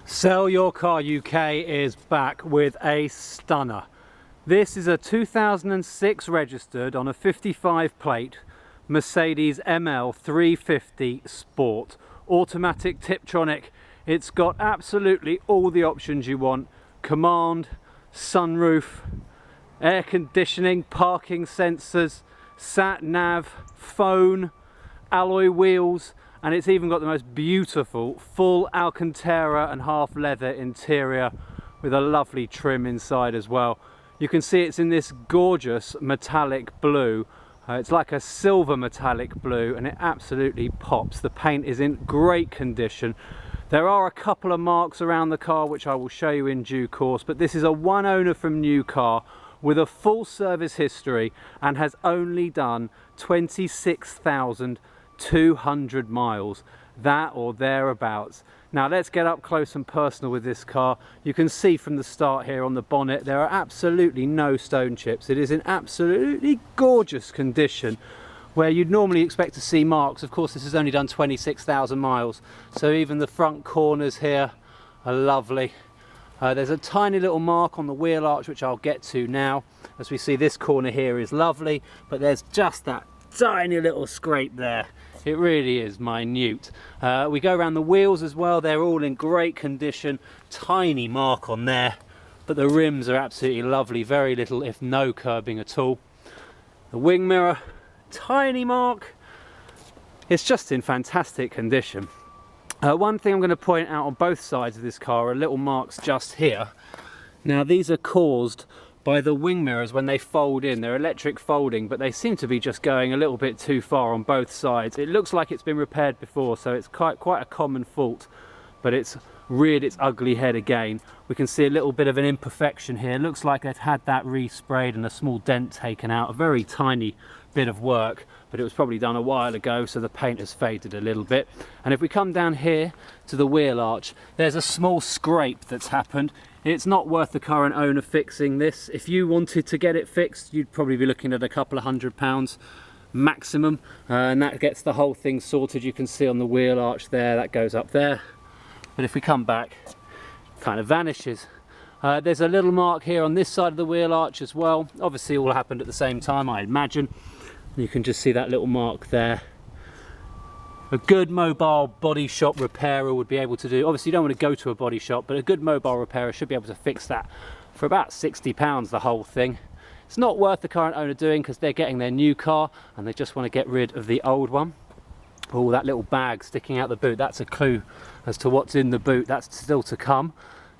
Sell Your Car UK is back with a stunner. This is a 2006 registered on a 55 plate Mercedes ML350 Sport. Automatic Tiptronic. It's got absolutely all the options you want. Command, sunroof, air conditioning, parking sensors, sat nav, phone, alloy wheels, and it's even got the most beautiful full Alcantara and half leather interior with a lovely trim inside as well. You can see it's in this gorgeous metallic blue. It's like a silver metallic blue and it absolutely pops. The paint is in great condition. There are a couple of marks around the car which I will show you in due course, but this is a one owner from new car with a full service history and has only done 26,200 miles, that or thereabouts. Now let's get up close and personal with this car. You can see from the start here on the bonnet there are absolutely no stone chips. It is in absolutely gorgeous condition where you'd normally expect to see marks. Of course this has only done 26,000 miles, so even the front corners here are lovely. There's a tiny little mark on the wheel arch which I'll get to now. As we see, this corner here is lovely, but there's just that tiny little scrape there. It really is minute. We go around the wheels as well. They're all in great condition. Tiny mark on there, but the rims are absolutely lovely. Very little if no curbing at all. The wing mirror, tiny mark. It's just in fantastic condition. One thing I'm going to point out on both sides of this car are little marks just here. Now these are caused by the wing mirrors when they fold in. They're electric folding, but they seem to be just going a little bit too far on both sides. It looks like it's been repaired before, so it's quite a common fault, but it's reared its ugly head again. We can see a little bit of an imperfection here. Looks like they've had that resprayed and a small dent taken out. A very tiny bit of work, but it was probably done a while ago, so the paint has faded a little bit. And if we come down here to the wheel arch, there's a small scrape that's happened. It's not worth the current owner fixing this. If you wanted to get it fixed, you'd probably be looking at a couple of £100 maximum, and that gets the whole thing sorted. You can see on the wheel arch there, that goes up there. But if we come back, it kind of vanishes. There's a little mark here on this side of the wheel arch as well. Obviously all happened at the same time, I imagine. You can just see that little mark there. A good mobile body shop repairer would be able to do. Obviously you don't want to go to a body shop, but a good mobile repairer should be able to fix that for about £60, the whole thing. It's not worth the current owner doing because they're getting their new car and they just want to get rid of the old one. Oh, that little bag sticking out the boot, that's a clue as to what's in the boot. That's still to come.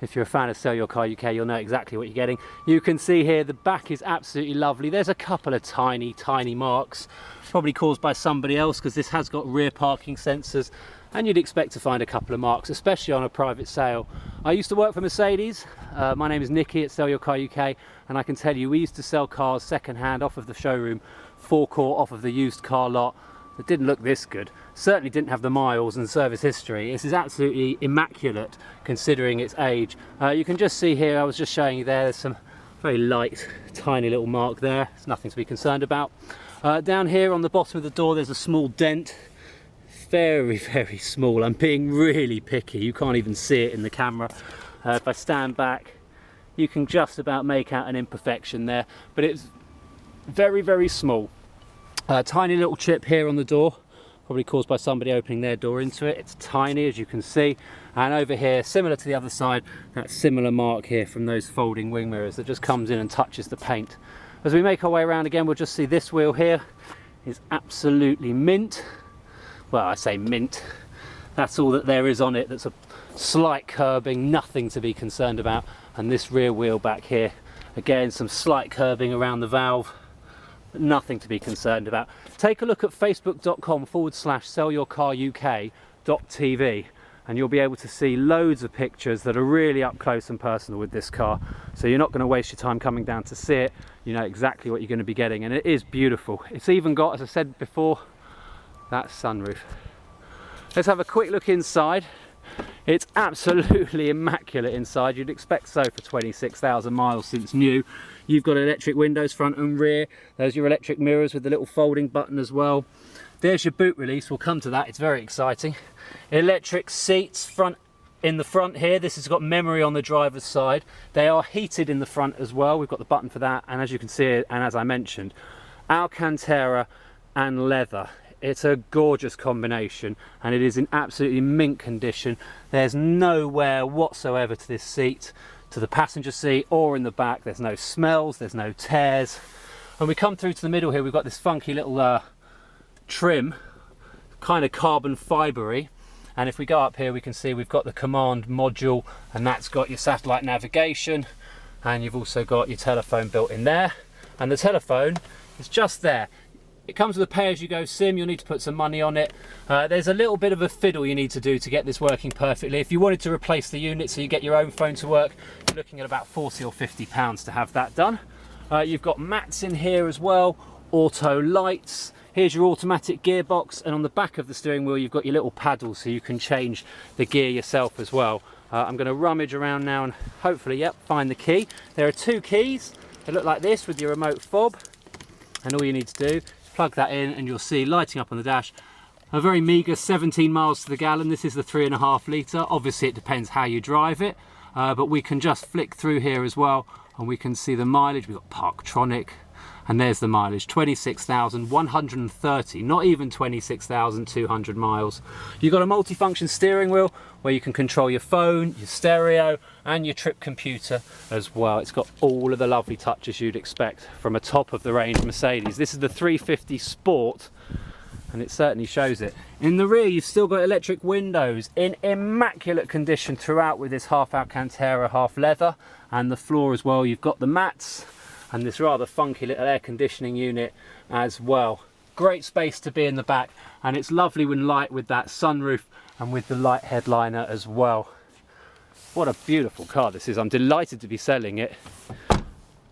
If you're a fan of Sell Your Car UK, you'll know exactly what you're getting. You can see here the back is absolutely lovely. There's a couple of tiny marks, probably caused by somebody else because this has got rear parking sensors, and you'd expect to find a couple of marks, especially on a private sale. I used to work for Mercedes. My name is Nicky at Sell Your Car UK, and I can tell you we used to sell cars second hand off of the showroom, forecourt off of the used car lot. That didn't look this good, certainly didn't have the miles and service history. This is absolutely immaculate considering its age. You can just see here, I was just showing you there's some very light tiny little mark there. It's nothing to be concerned about. Down here on the bottom of the door there's a small dent, very small. I'm being really picky, you can't even see it in the camera. If I stand back you can just about make out an imperfection there, but it's very small. Tiny little chip here on the door, probably caused by somebody opening their door into it. It's tiny, as you can see. And over here, similar to the other side, that similar mark here from those folding wing mirrors that just comes in and touches the paint. As we make our way around again, we'll just see this wheel here is absolutely mint. Well, I say mint. That's all that there is on it. That's a slight curbing, nothing to be concerned about. And this rear wheel back here, again, some slight curbing around the valve. Nothing to be concerned about. Take a look at facebook.com/sellyourcaruk.tv and you'll be able to see loads of pictures that are really up close and personal with this car, so you're not going to waste your time coming down to see it. You know exactly what you're going to be getting, and it is beautiful. It's even got, as I said before, that sunroof. Let's have a quick look inside. It's absolutely immaculate inside. You'd expect so for 26,000 miles since new. You've got electric windows front and rear. There's your electric mirrors with the little folding button as well. There's your boot release, we'll come to that, it's very exciting. Electric seats, front in the front here. This has got memory on the driver's side. They are heated in the front as well. We've got the button for that, and as you can see, and as I mentioned, Alcantara and leather. It's a gorgeous combination, and it is in absolutely mint condition. There's no wear whatsoever to this seat, to the passenger seat or in the back. There's no smells, there's no tears. When we come through to the middle here, we've got this funky little trim, kind of carbon fibery. And if we go up here, we can see we've got the command module, and that's got your satellite navigation, and you've also got your telephone built in there. And the telephone is just there. It comes with a pay-as-you-go SIM. You'll need to put some money on it. There's a little bit of a fiddle you need to do to get this working perfectly. If you wanted to replace the unit so you get your own phone to work, you're looking at about 40 or 50 pounds to have that done. You've got mats in here as well, auto lights. Here's your automatic gearbox, and on the back of the steering wheel you've got your little paddles so you can change the gear yourself as well. I'm going to rummage around now and hopefully, yep, find the key. There are two keys. They look like this with your remote fob, and all you need to do is plug that in and you'll see lighting up on the dash a very meagre 17 miles to the gallon. This is the 3.5 litre. Obviously it depends how you drive it, but we can just flick through here as well and we can see the mileage. We've got Parktronic, and there's the mileage, 26,130, not even 26,200 miles. You've got a multifunction steering wheel where you can control your phone, your stereo, and your trip computer as well. It's got all of the lovely touches you'd expect from a top of the range Mercedes. This is the 350 Sport, and it certainly shows it. In the rear, you've still got electric windows in immaculate condition throughout with this half Alcantara, half leather, and the floor as well. You've got the mats and this rather funky little air conditioning unit as well. Great space to be in the back, and it's lovely when light with that sunroof and with the light headliner as well. What a beautiful car this is. I'm delighted to be selling it.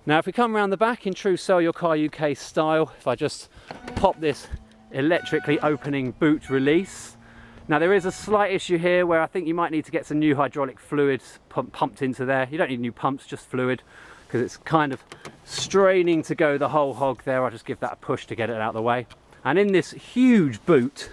Now if we come around the back in true Sell Your Car UK style, if I just pop this electrically opening boot release. Now there is a slight issue here where I think you might need to get some new hydraulic fluid pumped into there. You don't need new pumps, just fluid, because it's kind of straining to go the whole hog there. I'll just give that a push to get it out of the way. And in this huge boot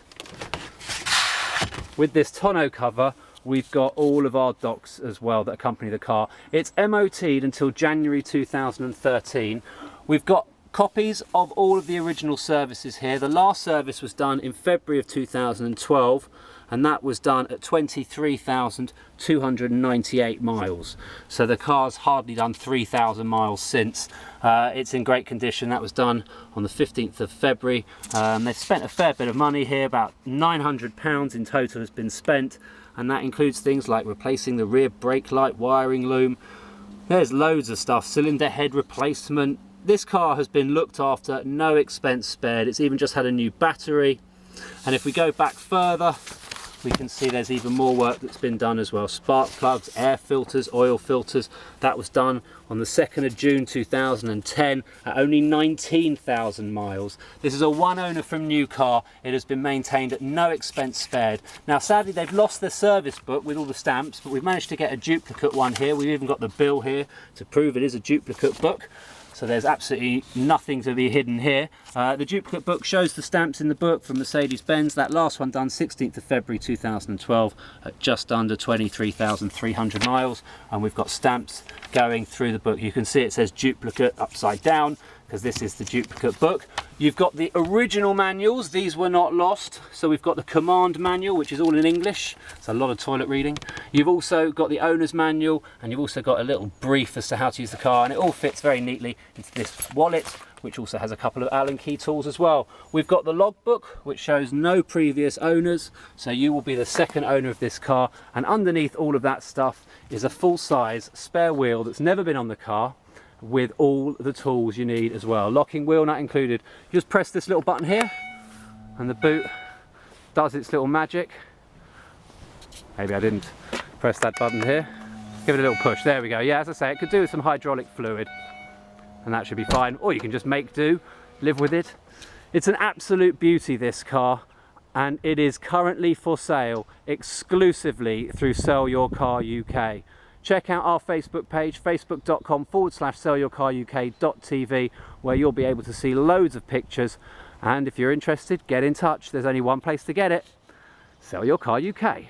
with this tonneau cover, we've got all of our docs as well that accompany the car. It's MOT'd until January 2013. We've got copies of all of the original services here. The last service was done in February of 2012, and that was done at 23,298 miles. So the car's hardly done 3,000 miles since. It's in great condition. That was done on the 15th of February. They've spent a fair bit of money here, about £900 in total has been spent, and that includes things like replacing the rear brake light, wiring loom. There's loads of stuff, cylinder head replacement. This car has been looked after, no expense spared. It's even just had a new battery. And if we go back further, we can see there's even more work that's been done as well. Spark plugs, air filters, oil filters. That was done on the 2nd of June 2010 at only 19,000 miles. This is a one owner from new car. It has been maintained at no expense spared. Now sadly they've lost their service book with all the stamps, but we've managed to get a duplicate one here. We've even got the bill here to prove it is a duplicate book. So there's absolutely nothing to be hidden here. The duplicate book shows the stamps in the book from Mercedes-Benz. That last one done 16th of February 2012 at just under 23,300 miles. And we've got stamps going through the book. You can see it says duplicate upside down because this is the duplicate book. You've got the original manuals. These were not lost. So we've got the command manual, which is all in English. It's a lot of toilet reading. You've also got the owner's manual, and you've also got a little brief as to how to use the car, and it all fits very neatly into this wallet, which also has a couple of Allen key tools as well. We've got the logbook, which shows no previous owners, so you will be the second owner of this car. And underneath all of that stuff is a full-size spare wheel that's never been on the car, with all the tools you need as well. Locking wheel nut included. You just press this little button here and the boot does its little magic. Maybe I didn't press that button here. Give it a little push. There we go. Yeah, as I say, it could do with some hydraulic fluid and that should be fine. Or you can just make do, live with it. It's an absolute beauty, this car, and it is currently for sale exclusively through Sell Your Car UK. Check out our Facebook page, facebook.com/sellyourcaruk.tv, where you'll be able to see loads of pictures. And if you're interested, get in touch. There's only one place to get it: Sell Your Car UK.